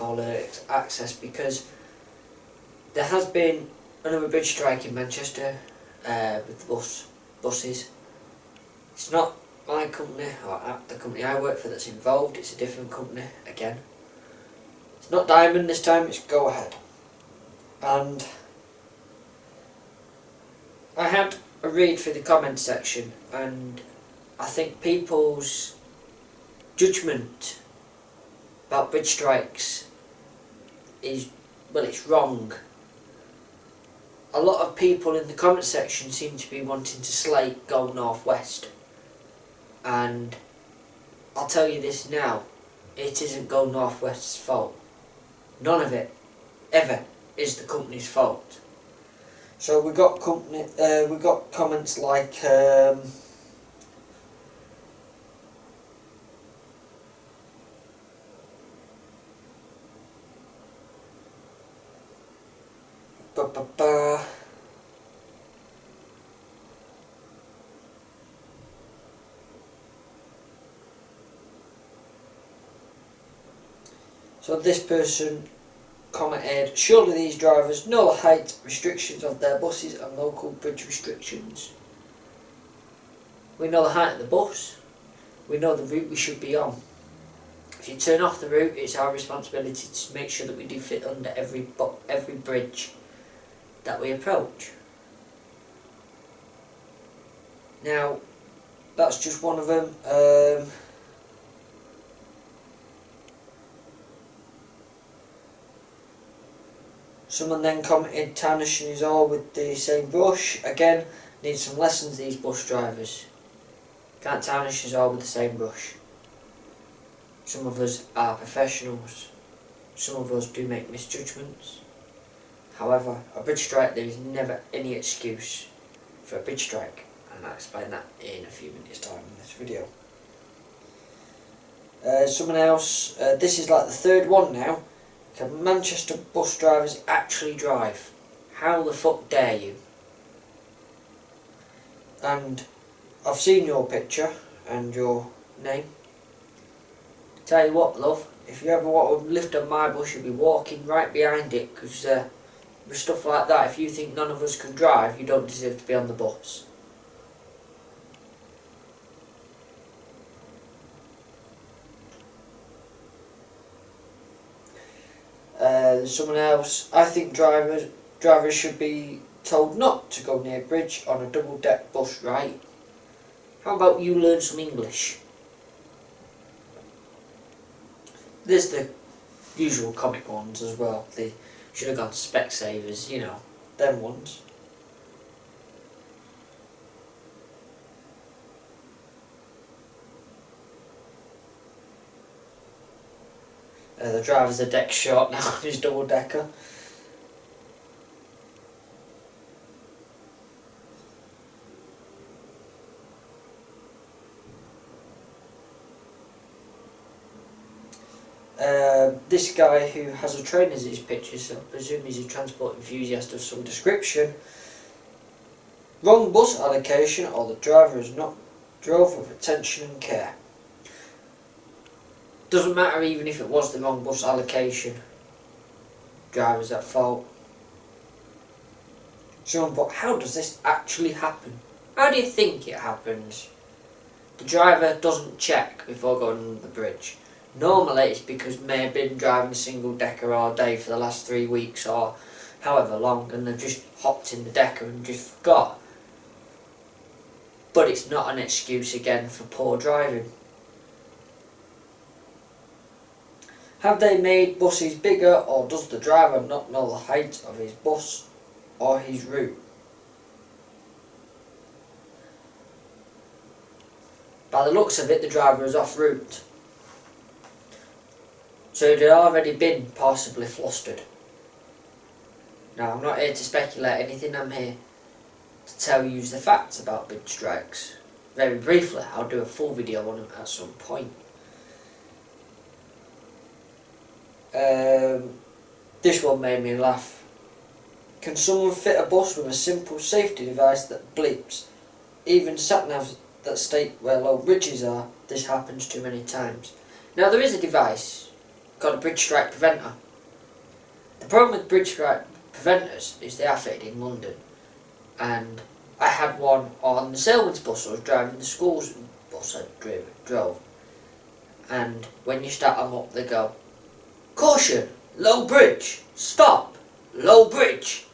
all access, because there has been another bridge strike in Manchester with the buses. It's not my company or the company I work for that's involved, it's a different company again. It's not Diamond this time, it's Go Ahead. And I had a read through the comment section, and I think people's judgment about bridge strikes is, well, it's wrong. A lot of people in the comment section seem to be wanting to slate Go North West, and I'll tell you this now, it isn't Go North West's fault. None of it ever is the company's fault. So we got comments like so this person commented, surely these drivers know the height restrictions of their buses and local bridge restrictions. We know the height of the bus, we know the route we should be on. If you turn off the route, it's our responsibility to make sure that we do fit under every bridge that we approach. Now, that's just one of them. Someone then commented, tarnishing us all with the same brush. Again, need some lessons, these bus drivers. Can't tarnish us all with the same brush. Some of us are professionals. Some of us do make misjudgments. However, a bridge strike, there is never any excuse for a bridge strike. And I'll explain that in a few minutes time in this video. Someone else, this is like the third one now. Can Manchester bus drivers actually drive? How the fuck dare you? And I've seen your picture and your name. Tell you what, love, if you ever want to lift on my bus, you'll be walking right behind it, because with stuff like that, if you think none of us can drive, you don't deserve to be on the bus. Someone else, I think drivers should be told not to go near a bridge on a double-deck bus, right? How about you learn some English? There's the usual comic ones as well. They should have gone to Specsavers, you know, them ones. The driver's a deck short now on his double decker. This guy who has a train as his picture, so I presume he's a transport enthusiast of some description. Wrong bus allocation, or the driver has not drove with attention and care. Doesn't matter even if it was the wrong bus allocation. Driver's at fault. Someone put, how does this actually happen? How do you think it happens? The driver doesn't check before going under the bridge. Normally it's because they may have been driving a single decker all day for the last 3 weeks or however long, and they've just hopped in the decker and just forgot. But it's not an excuse again for poor driving. Have they made buses bigger, or does the driver not know the height of his bus or his route? By the looks of it, the driver is off route. So it had already been possibly flustered. Now, I'm not here to speculate anything, I'm here to tell you the facts about bridge strikes. Very briefly, I'll do a full video on them at some point. This one made me laugh. Can someone fit a bus with a simple safety device that bleeps? Even sat-navs that state where low bridges are, this happens too many times. Now there is a device got a bridge strike preventer. The problem with bridge strike preventers is they are fitted in London, and I had one on the Salesman's bus. I was driving the school's bus I drove, and when you start them up they go, "Caution, low bridge, stop, low bridge."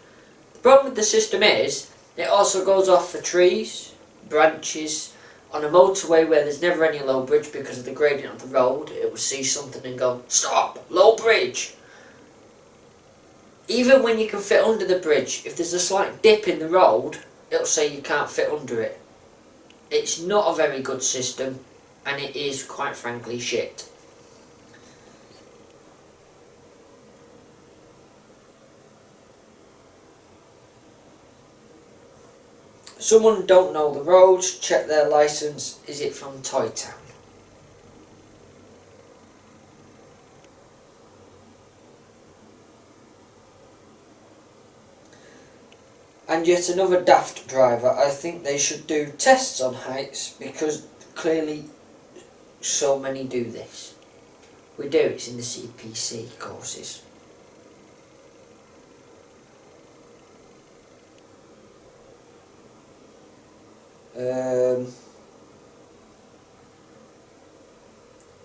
The problem with the system is it also goes off for trees, branches. On a motorway where there's never any low bridge because of the gradient of the road, it will see something and go, "Stop, low bridge." Even when you can fit under the bridge, if there's a slight dip in the road, it'll say you can't fit under it. It's not a very good system, and it is quite frankly shit. Someone don't know the roads, check their licence. Is it from Toy Town? And yet another daft driver. I think they should do tests on heights, because clearly so many do this. We do, it's in the CPC courses.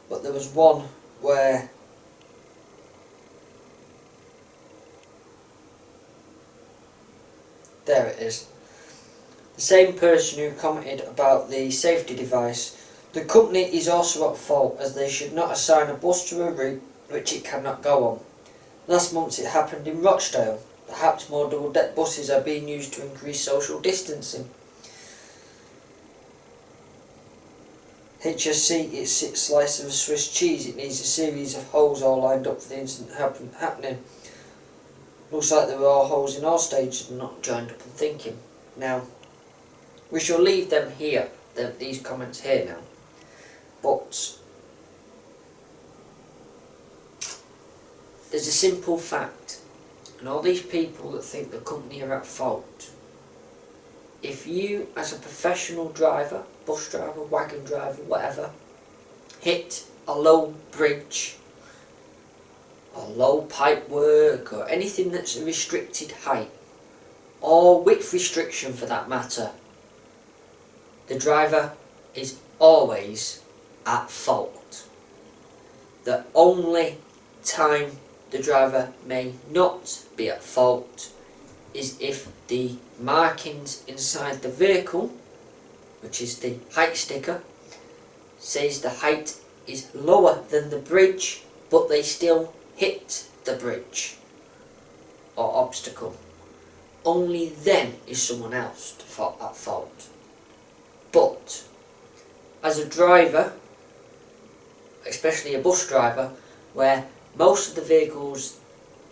But there was one where there it is. The same person who commented about the safety device. The company is also at fault, as they should not assign a bus to a route which it cannot go on. Last month it happened in Rochdale. Perhaps more double-deck buses are being used to increase social distancing. HSC, it's its slice of a Swiss cheese. It needs a series of holes all lined up for the incident happening. Looks like there were all holes in all stages and not joined up and thinking. Now, we shall leave them here, these comments here now. But there's a simple fact, and all these people that think the company are at fault. If you, as a professional driver, bus driver, wagon driver, whatever, hit a low bridge, or low pipe work, or anything that's a restricted height, or width restriction for that matter, the driver is always at fault. The only time the driver may not be at fault is if the markings inside the vehicle, which is the height sticker, says the height is lower than the bridge, but they still hit the bridge or obstacle. Only then is someone else at fault. But as a driver, especially a bus driver, where most of the vehicles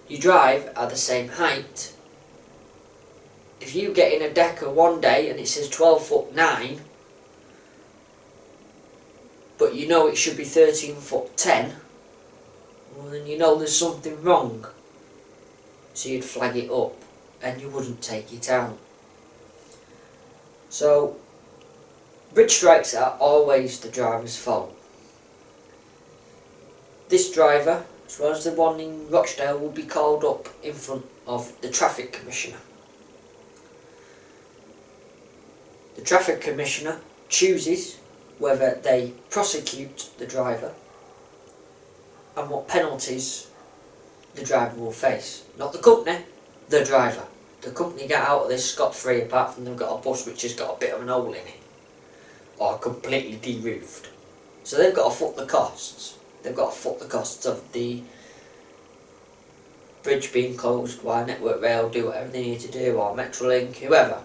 you drive are the same height, if you get in a Decker one day and it says 12'9", but you know it should be 13'10", well then you know there's something wrong. So you'd flag it up and you wouldn't take it out. So bridge strikes are always the driver's fault. This driver, as well as the one in Rochdale, will be called up in front of the Traffic Commissioner. The Traffic Commissioner chooses whether they prosecute the driver and what penalties the driver will face. Not the company, the driver. The company get out of this scot-free, apart from they've got a bus which has got a bit of an hole in it, or completely de-roofed. So they've got to foot the costs. They've got to foot the costs of the bridge being closed while Network Rail do whatever they need to do, or Metrolink, whoever.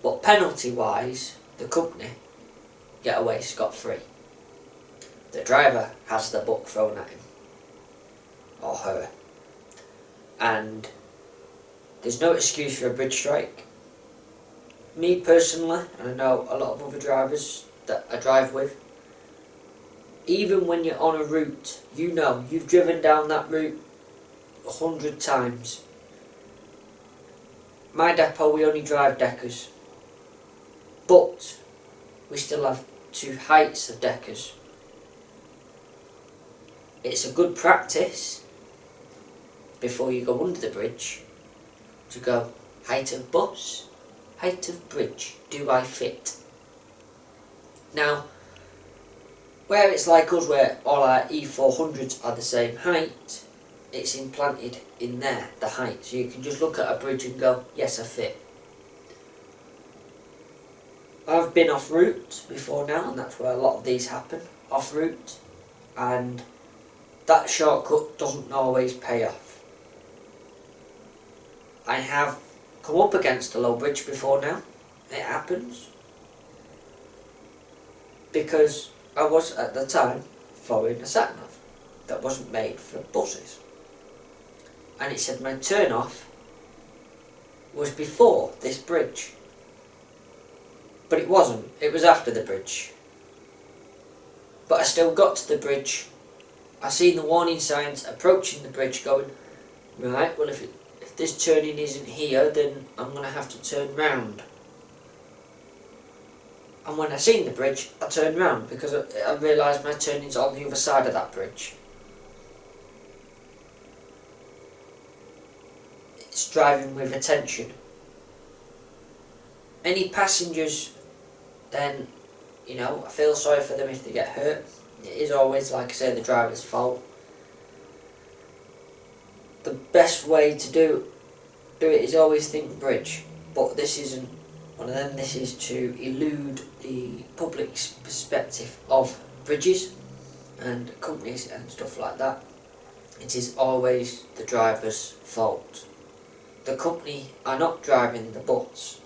But penalty-wise, the company get away scot-free. The driver has the book thrown at him, or her. And there's no excuse for a bridge strike. Me personally, and I know a lot of other drivers that I drive with, even when you're on a route, you know, you've driven down that route 100 times. My depot, we only drive Deckers, but we still have two heights of Deckers. it's a good practice before you go under the bridge to go height of bus, height of bridge, do I fit? Now, where it's like us where all our E400s are the same height, it's implanted in there, the height, so you can just look at a bridge and go, yes, I fit. I've been off route before now, and that's where a lot of these happen, off route, and that shortcut doesn't always pay off. I have come up against a low bridge before now, it happens, because I was at the time following a sat-nav that wasn't made for buses, and it said my turn off was before this bridge, but it wasn't, it was after the bridge. But I still got to the bridge. I seen the warning signs approaching the bridge going, right, well if this turning isn't here, then I'm going to have to turn round. And when I seen the bridge, I turned round because I realised my turning's on the other side of that bridge. It's driving with attention. Any passengers, then, you know, I feel sorry for them if they get hurt. It is always, like I say, the driver's fault. The best way to do it is always think bridge, but this isn't one of them. This is to elude the public's perspective of bridges and companies and stuff like that. It is always the driver's fault. The company are not driving the bus.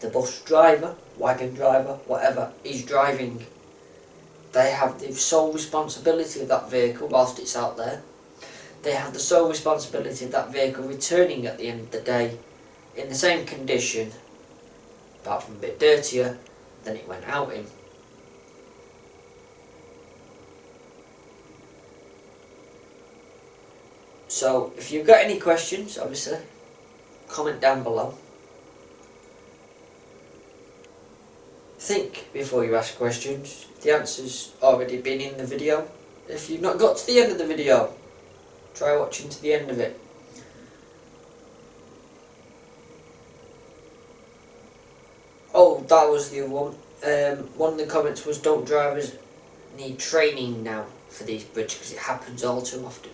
The bus driver, wagon driver, whatever, is driving. They have the sole responsibility of that vehicle whilst it's out there. They have the sole responsibility of that vehicle returning at the end of the day in the same condition, apart from a bit dirtier than it went out in. So if you've got any questions, obviously, comment down below. Think before you ask questions. The answer's already been in the video. If you've not got to the end of the video, try watching to the end of it. Oh, that was the other one. One of the comments was, don't drivers need training now for these bridges because it happens all too often?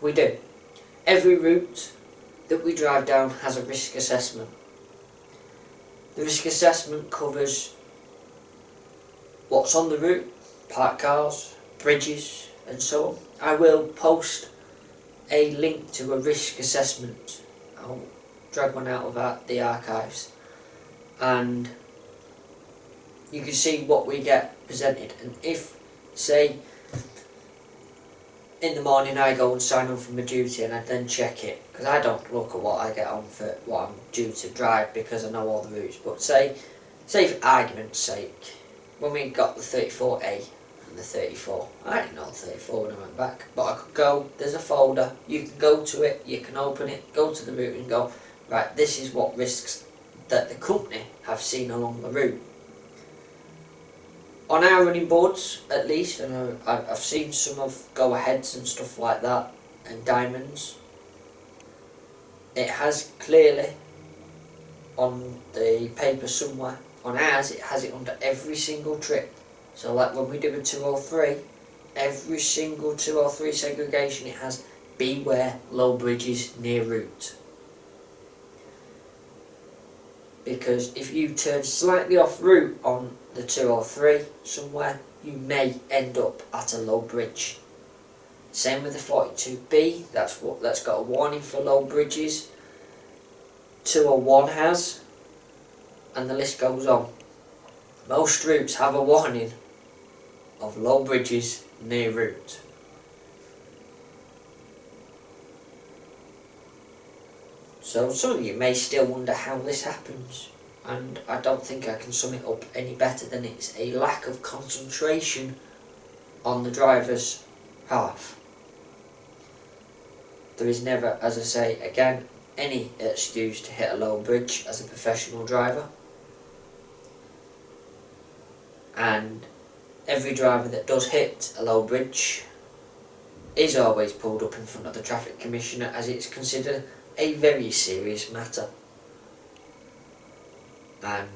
We do. Every route that we drive down has a risk assessment. The risk assessment covers what's on the route, parked cars, bridges and so on. I will post a link to a risk assessment. I'll drag one out of the archives and you can see what we get presented. And if, say, in the morning I go and sign up for my duty and I then check it, because I don't look at what I get on for what I'm due to drive because I know all the routes, but say for argument's sake, when we got the 34A and the 34, I didn't know the 34 when I went back, but I could go, there's a folder, you can go to it, you can open it, go to the route and go, right, this is what risks that the company have seen along the route. On our running boards, at least, and I've seen some of go-aheads and stuff like that, and diamonds, it has clearly, on the paper somewhere, on ours it has it under every single trip. So like when we do a 203, every single 203 segregation it has, beware low bridges near route. Because if you turn slightly off route on the 203 somewhere, you may end up at a low bridge. Same with the 42B, that's got a warning for low bridges. 201 has, and the list goes on. Most routes have a warning of low bridges near route. So some of you may still wonder how this happens, and I don't think I can sum it up any better than it's a lack of concentration on the driver's half. There is never, as I say again, any excuse to hit a low bridge as a professional driver, and every driver that does hit a low bridge is always pulled up in front of the Traffic Commissioner, as it's considered a very serious matter. And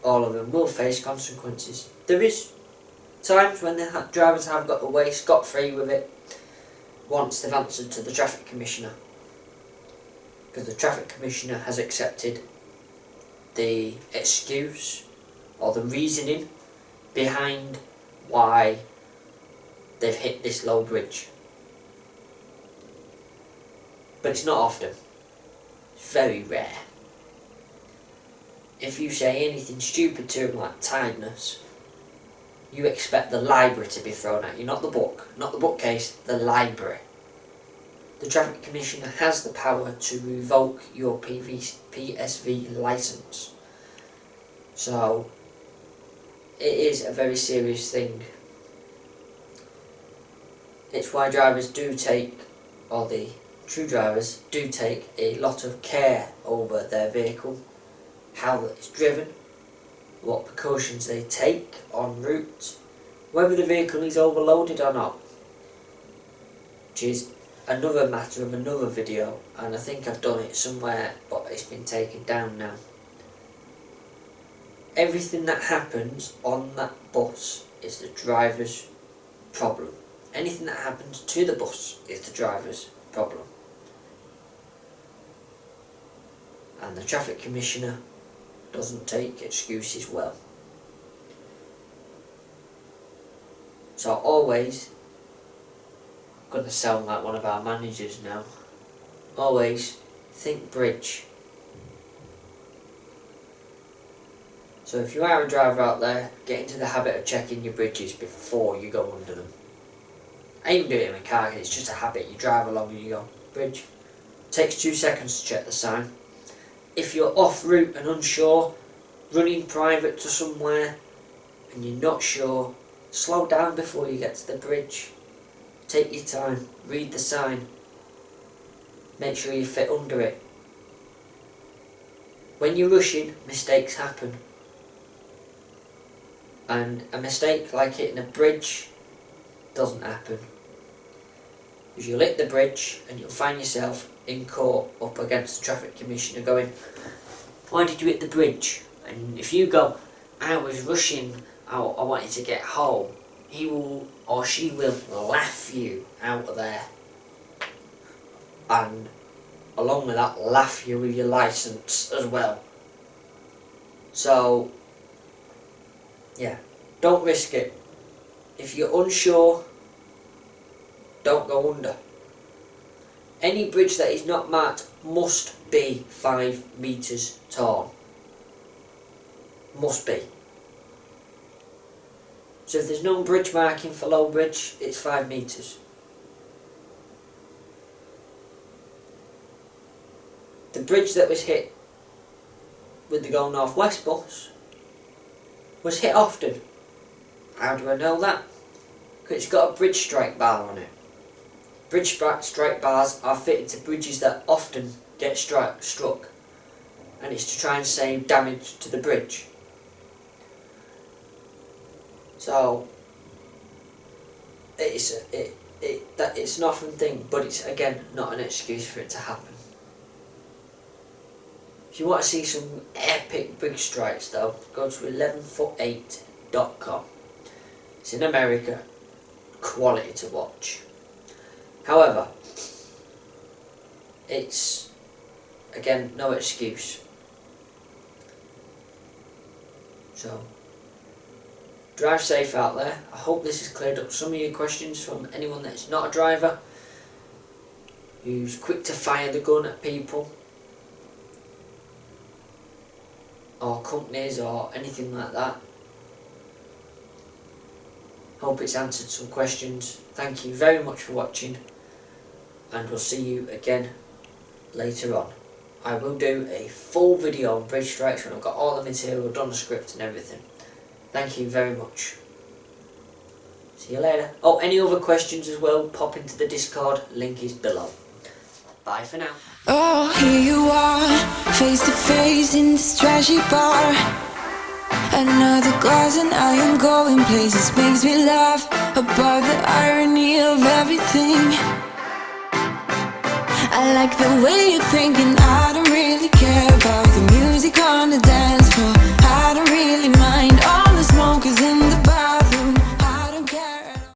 all of them will face consequences. There is times when the drivers have got away scot-free with it once they've answered to the Traffic Commissioner, because the Traffic Commissioner has accepted the excuse or the reasoning behind why they've hit this low bridge. But it's not often. It's very rare. If you say anything stupid to them like tiredness, you expect the library to be thrown at you, not the book, not the bookcase, the library. The Traffic Commissioner has the power to revoke your PSV licence. So, it is a very serious thing. It's why drivers do take, or the true drivers do take, a lot of care over their vehicle, how it's driven, what precautions they take en route, whether the vehicle is overloaded or not, which is another matter of another video, and I think I've done it somewhere but it's been taken down now. Everything that happens on that bus is the driver's problem. Anything that happens to the bus is the driver's problem. And the Traffic Commissioner doesn't take excuses well. So always, I'm going to sound like one of our managers now, always think bridge. So if you are a driver out there, get into the habit of checking your bridges before you go under them. I even do it in my car, it's just a habit. You drive along and you go, bridge. Takes 2 seconds to check the sign. If you're off route and unsure, running private to somewhere and you're not sure, slow down before you get to the bridge. Take your time, read the sign. Make sure you fit under it. When you're rushing, mistakes happen. And a mistake like hitting a bridge doesn't happen. Because you'll hit the bridge and you'll find yourself in court up against the Traffic Commissioner going, why did you hit the bridge? And if you go, I was rushing, I wanted to get home, he will or she will laugh you out of there. And along with that, laugh you with your licence as well. So, yeah, don't risk it. If you're unsure, don't go under. Any bridge that is not marked must be 5 metres tall. Must be. So if there's no bridge marking for low bridge, it's 5 metres. The bridge that was hit with the Go North West bus was hit often. How do I know that? Because it's got a bridge strike bar on it. Bridge strike bars are fitted to bridges that often get struck, and it's to try and save damage to the bridge. So it's an often thing, but it's again not an excuse for it to happen. If you want to see some epic bridge strikes though, go to 11foot8.com. It's in America, quality to watch. However, it's again no excuse. So drive safe out there. I hope this has cleared up some of your questions from anyone that's not a driver, who's quick to fire the gun at people or companies or anything like that. Hope it's answered some questions. Thank you very much for watching, and we'll see you again later on. I will do a full video on bridge strikes when I've got all the material done, the script and everything. Thank you very much. See you later. Oh, any other questions as well, pop into the Discord, link is below. Bye for now. Oh, here you are, face to face in this trashy bar. Another glass and I am going places, makes me laugh. above the irony of everything. I like the way you're thinking. I don't really care about the music on the dance